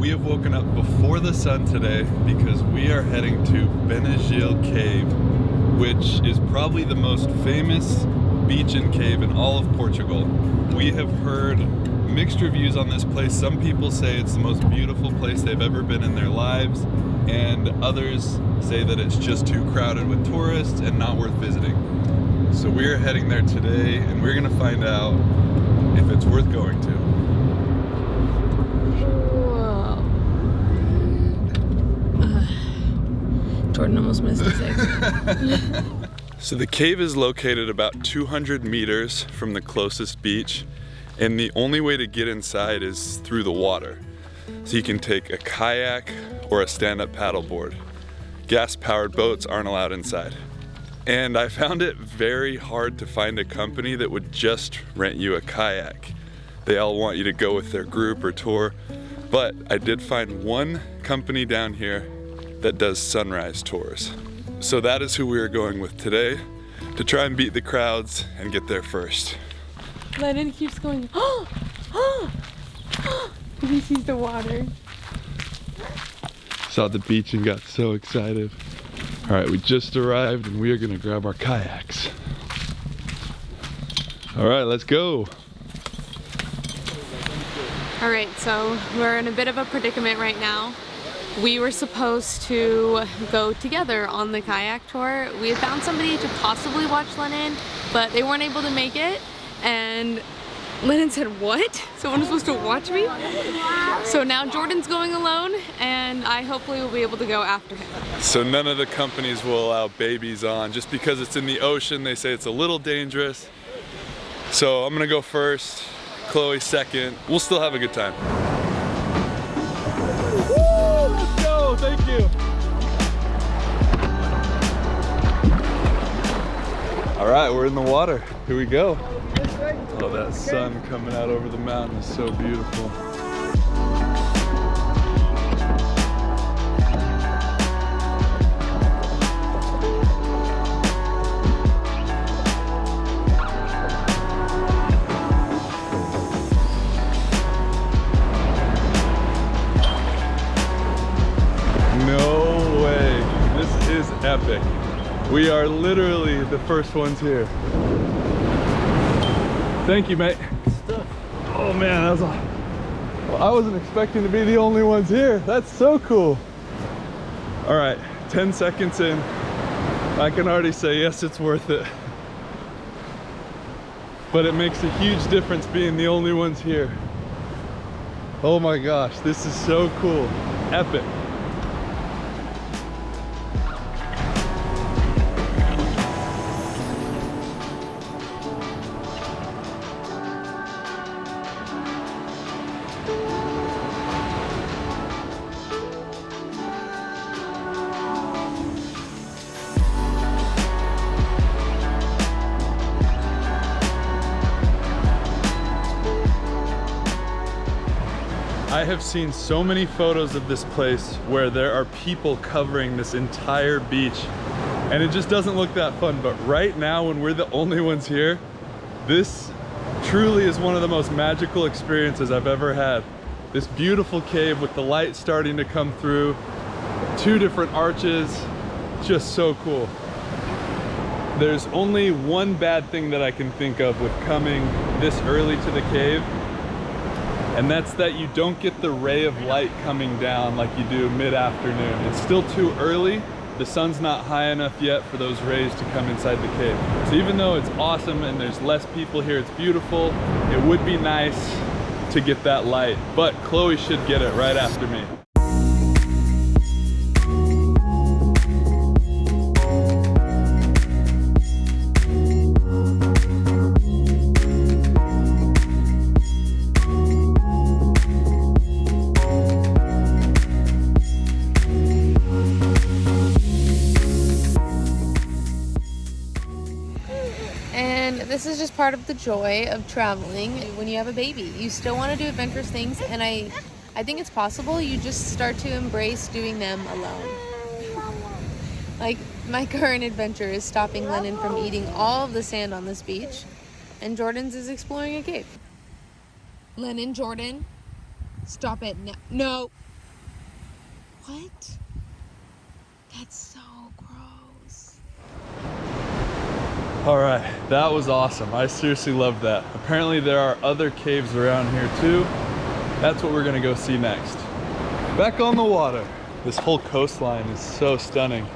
We have woken up before the sun today because we are heading to Benagil Cave, which is probably the most famous beach and cave in all of Portugal. We have heard mixed reviews on this place. Some people say it's the most beautiful place they've ever been in their lives, and others say that it's just too crowded with tourists and not worth visiting. So we're heading there today, and we're gonna find out if it's worth going to. Whoa. Jordan almost missed his exit. So the cave is located about 200 meters from the closest beach, and the only way to get inside is through the water. So you can take a kayak or a stand-up paddleboard. Gas-powered boats aren't allowed inside. And I found it very hard to find a company that would just rent you a kayak. They all want you to go with their group or tour, but I did find one company down here that does sunrise tours. So that is who we are going with today to try and beat the crowds and get there first. Lennon keeps going, oh, oh, oh, he sees the water. Saw the beach and got so excited. All right, we just arrived and we are gonna grab our kayaks. All right, let's go. All right, so we're in a bit of a predicament right now. We were supposed to go together on the kayak tour. We had found somebody to possibly watch Lennon, but they weren't able to make it. And Lennon said, what? Someone was supposed to watch me? So now Jordan's going alone, and I hopefully will be able to go after him. So none of the companies will allow babies on. Just because it's in the ocean, they say it's a little dangerous. So I'm gonna go first, Chloe second. We'll still have a good time. Woo, let's go, thank you. All right, we're in the water, here we go. Oh, that sun coming out over the mountain is so beautiful. No way, this is epic. We are literally the first ones here. Thank you, mate. Oh man, that was well, I wasn't expecting to be the only ones here. That's so cool. All right, 10 seconds in. I can already say, yes, it's worth it. But it makes a huge difference being the only ones here. Oh my gosh, this is so cool. Epic. I have seen so many photos of this place where there are people covering this entire beach, and it just doesn't look that fun. But right now, when we're the only ones here, this truly is one of the most magical experiences I've ever had. This beautiful cave with the light starting to come through, 2 different arches, just so cool. There's only one bad thing that I can think of with coming this early to the cave, and that's that you don't get the ray of light coming down like you do mid-afternoon. It's still too early. The sun's not high enough yet for those rays to come inside the cave. So even though it's awesome and there's less people here, it's beautiful, it would be nice to get that light. But Chloe should get it right after me. This is just part of the joy of traveling. When you have a baby, you still want to do adventurous things, and I think it's possible. You just start to embrace doing them alone. Like, my current adventure is stopping Lennon from eating all of the sand on this beach, and Jordan's is exploring a cave. Lennon, Jordan, stop it now. No, What? That's so gross. All right, that was awesome. I seriously loved that. Apparently there are other caves around here too. That's what we're gonna go see next. Back on the water. This whole coastline is so stunning.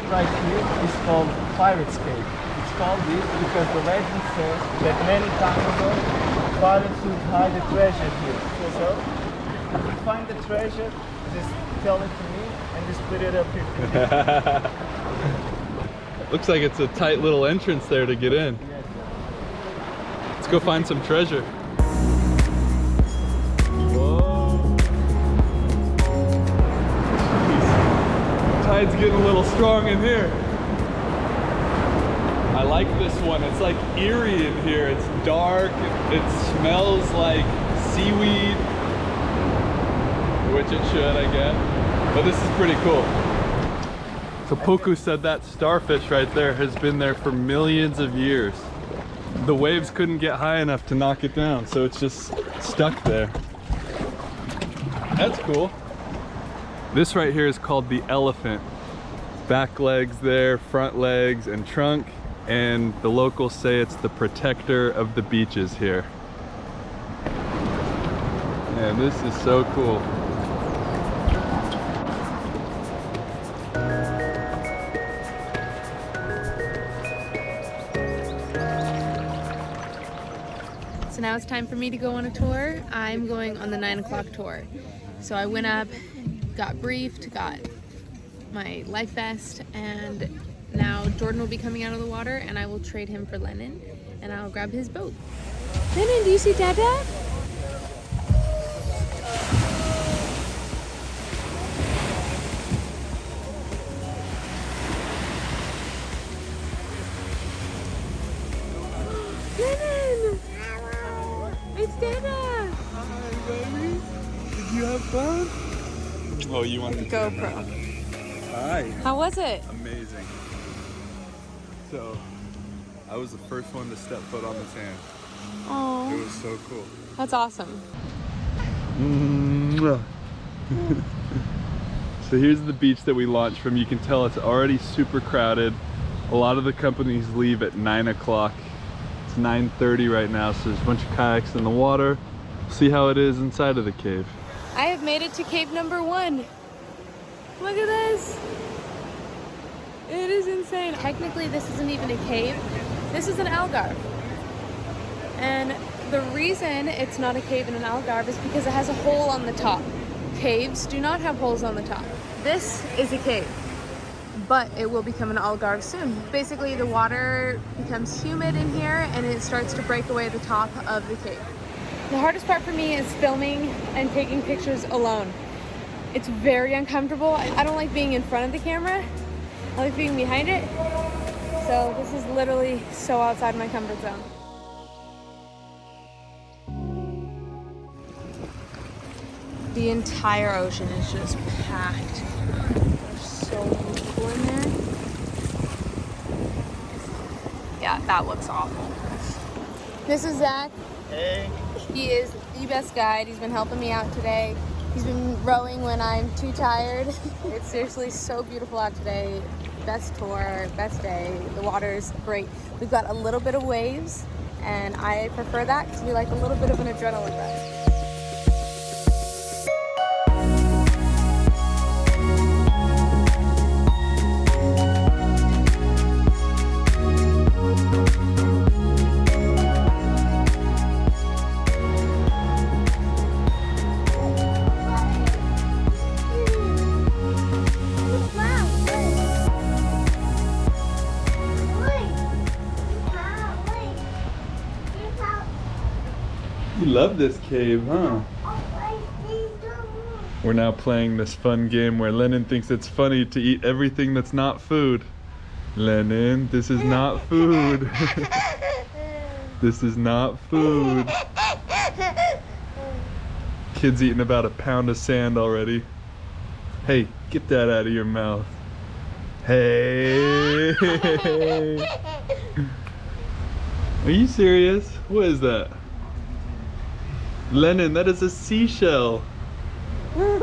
Right here is called Pirates Cave. It's called this because the legend says that many times ago, pirates would hide the treasure here. So, if you find the treasure, just tell it to me and just put it up here. Looks like it's a tight little entrance there to get in. Yes, sir. Let's go find some treasure. Whoa. Jeez. Tide's getting a little strong in here. I like this one. It's like eerie in here. It's dark. It smells like seaweed, which it should, I guess. But this is pretty cool. So Poku said that starfish right there has been there for millions of years. The waves couldn't get high enough to knock it down, so it's just stuck there. That's cool. This right here is called the elephant. Back legs there, front legs, and trunk. And the locals say it's the protector of the beaches here. Man, this is so cool. So now it's time for me to go on a tour. I'm going on the 9 o'clock tour. So I went up, got briefed, got my life vest, and now Jordan will be coming out of the water and I will trade him for Lennon and I'll grab his boat. Lennon, do you see Dada? Lennon! It's Dada! Hi, baby. Did you have fun? Oh, you want the GoPro. Hi. How was it? Amazing. So, I was the first one to step foot on the sand. It Oh, was so cool. that's awesome. So here's the beach that we launched from. You can tell it's already super crowded. A lot of the companies leave at 9 o'clock. It's 9:30 right now, so there's a bunch of kayaks in the water. See how it is inside of the cave. I have made it to cave number 1. Look at this. It is insane. Technically, this isn't even a cave. This is an algarve. And the reason it's not a cave and an algarve is because it has a hole on the top. Caves do not have holes on the top. This is a cave, but it will become an algarve soon. Basically, the water becomes humid in here and it starts to break away the top of the cave. The hardest part for me is filming and taking pictures alone. It's very uncomfortable. I don't like being in front of the camera. I like being behind it. So this is literally so outside my comfort zone. The entire ocean is just packed. There's so many people in there. Yeah, that looks awful. This is Zach. Hey. He is the best guide. He's been helping me out today. He's been rowing when I'm too tired. It's seriously so beautiful out today. Best tour, best day. The water's great. We've got a little bit of waves, and I prefer that because we like a little bit of an adrenaline rush. You love this cave, huh? We're now playing this fun game where Lennon thinks it's funny to eat everything that's not food. Lennon, this is not food. This is not food. Kid's eating about a pound of sand already. Hey, get that out of your mouth. Hey. Are you serious? What is that? Lennon, that is a seashell. You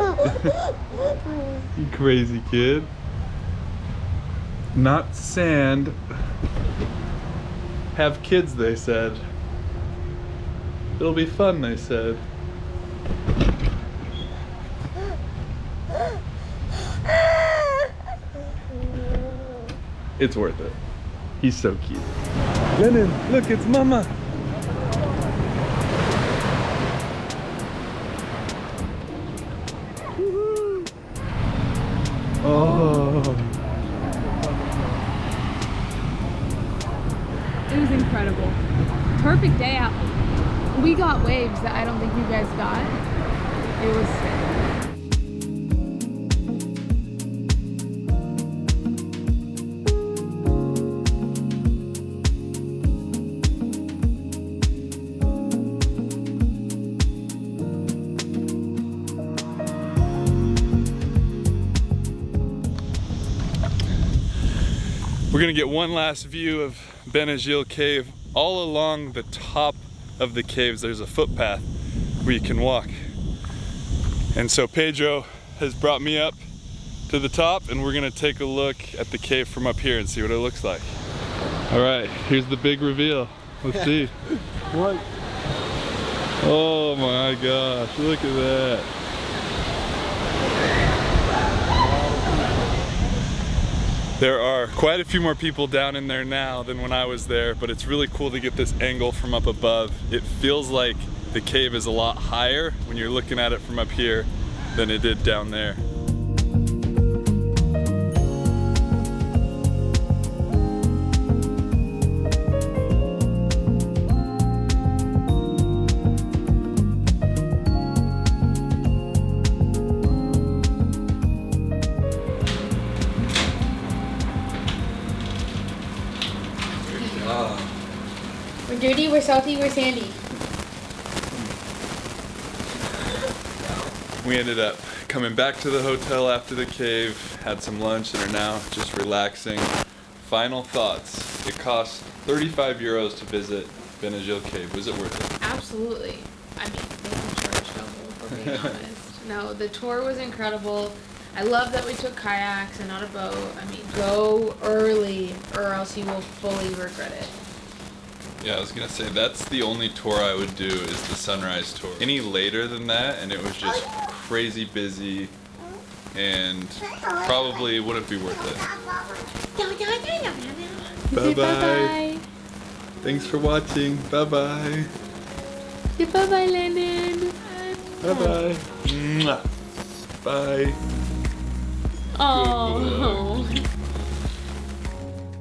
crazy kid. Not sand. Have kids, they said. It'll be fun, they said. It's worth it. He's so cute. Lennon, look, it's Mama. Oh. It was incredible. Perfect day out. We got waves that I don't think you guys got. It was sick. We're gonna get one last view of Benagil Cave. All along the top of the caves, there's a footpath where you can walk. And so Pedro has brought me up to the top, and we're gonna take a look at the cave from up here and see what it looks like. All right, here's the big reveal. Let's see. What? Oh my gosh, look at that. There are quite a few more people down in there now than when I was there, but it's really cool to get this angle from up above. It feels like the cave is a lot higher when you're looking at it from up here than it did down there. We're dirty, we're salty, we're sandy. We ended up coming back to the hotel after the cave, had some lunch, and are now just relaxing. Final thoughts. It cost 35 euros to visit Benagil Cave. Was it worth it? Absolutely. I mean, they can charge double, for being honest. No, the tour was incredible. I love that we took kayaks and not a boat. I mean, go early or else you will fully regret it. Yeah, I was gonna say, that's the only tour I would do is the sunrise tour. Any later than that, and it was just crazy busy, and probably wouldn't be worth it. Bye-bye. Bye-bye. Thanks for watching. Bye-bye. Bye-bye, Landon. Bye-bye. Mwah. Bye. Oh.